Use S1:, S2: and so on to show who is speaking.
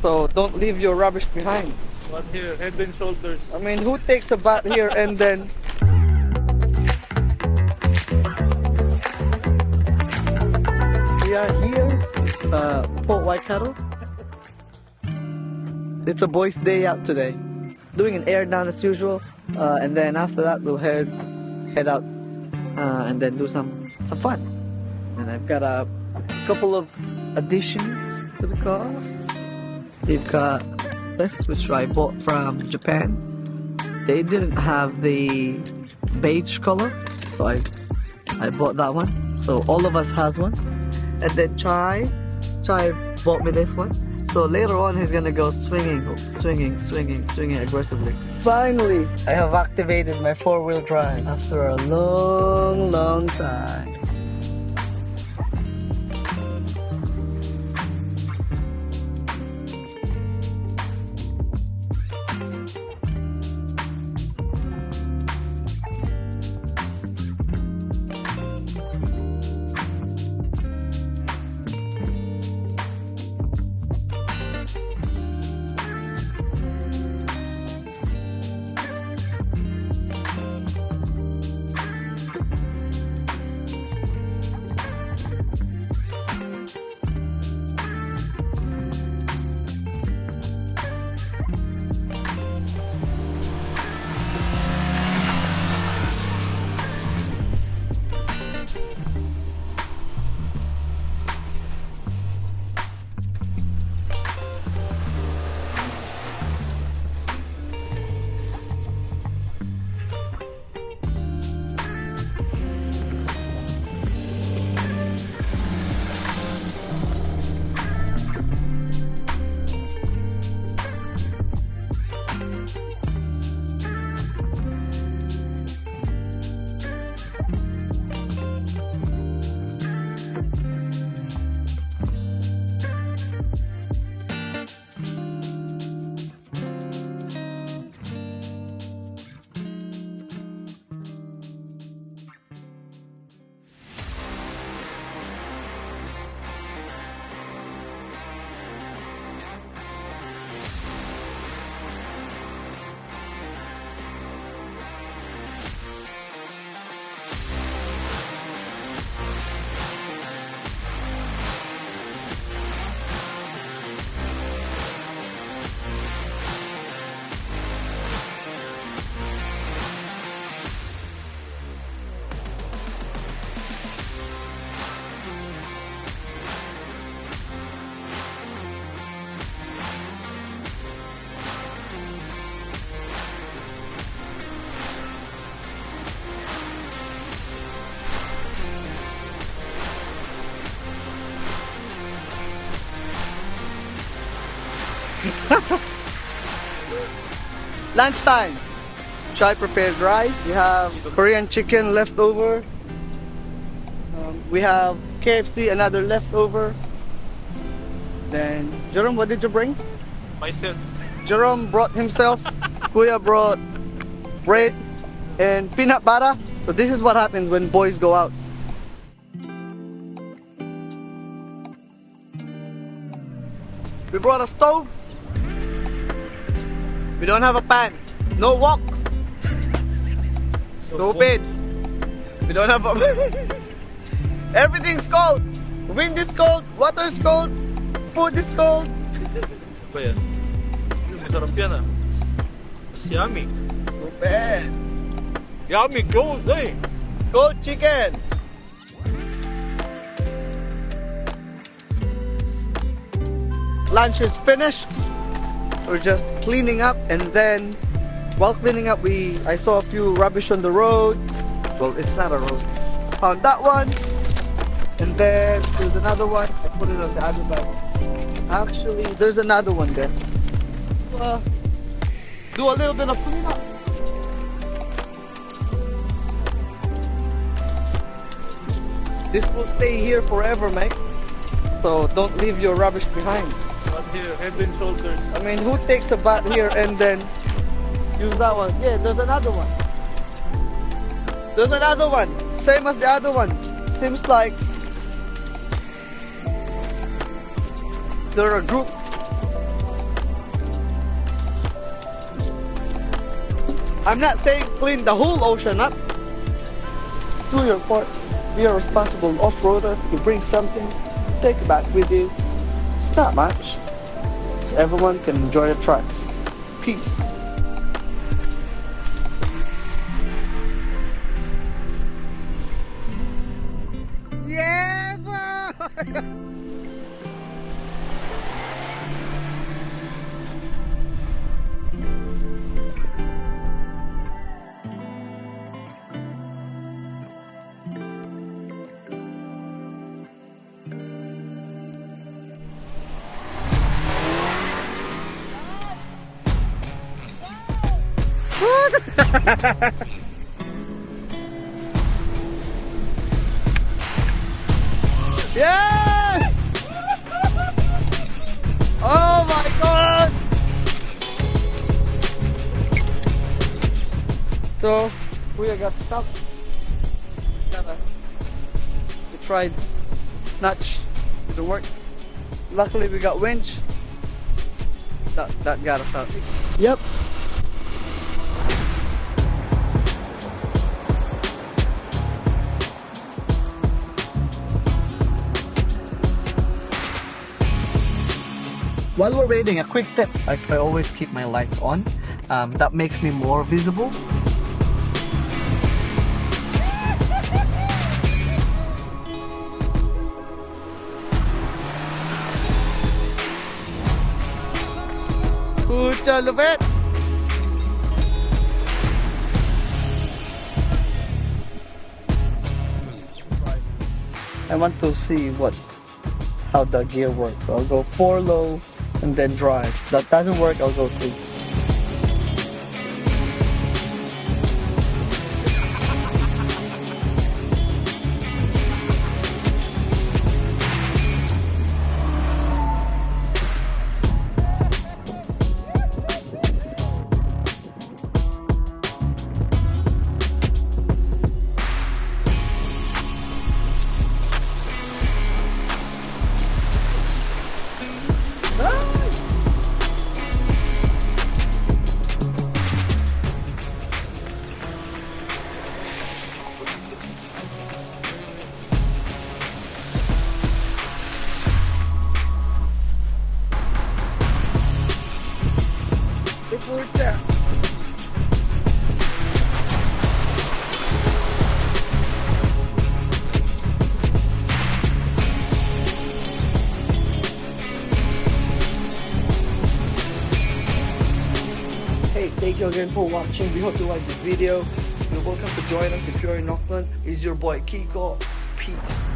S1: So don't leave your rubbish behind.
S2: What here? Head and shoulders.
S1: I mean, who takes a bath here and then... We are here, Port Waikato. It's a boys' day out today. Doing an air down as usual, and then after that we'll head out and then do some fun. And I've got a couple of additions to the car. We've got this, which I bought from Japan. They didn't have the beige color, so I bought that one. So all of us has one. And then Chai bought me this one. So later on he's gonna go swinging aggressively. Finally, I have activated my 4-wheel drive after a long time. Lunchtime. Chai prepared rice. We have Korean chicken leftover. We have KFC, another leftover. Then Jerome, what did you bring?
S2: Myself.
S1: Jerome brought himself. Kuya brought bread and peanut butter. So this is what happens when boys go out. We brought a stove. We don't have a pan. No wok. Stupid. We don't have a... Everything's cold. Wind is cold. Water is cold. Food is cold.
S2: Apa ya? Masarap yan ah. It's yummy.
S1: Stupid.
S2: Yummy cold eh.
S1: Cold chicken. Lunch is finished. We're just cleaning up, and then while cleaning up I saw a few rubbish on the road. Well, it's not a road. Found that one, and then there's another one. I put it on the other bag. Actually, there's another one there. Do a little bit of cleanup. This will stay here forever, mate. So don't leave your rubbish behind.
S2: What here? Head and shoulders.
S1: I mean, who takes a bath here and then use that one? Yeah, there's another one. There's another one. Same as the other one. Seems like they're a group. I'm not saying clean the whole ocean up.
S3: Do your part. Be a responsible off-roader. You bring something, take it back with you. It's not much, so everyone can enjoy the trucks. Peace.
S1: Yeah, boy! Yes! Oh my god! So we got stuck. We tried snatch, didn't work. Luckily we got winch. That got us out. Yep. While we're waiting, a quick tip. I always keep my lights on. That makes me more visible. Pucha, lupit! I want to see how the gear works. So I'll go 4 low and then drive. If that doesn't work, I'll go 2. Hey, thank you again for watching. We hope you like this video. You're welcome to join us if you're in Auckland. It's your boy Kiko. Peace.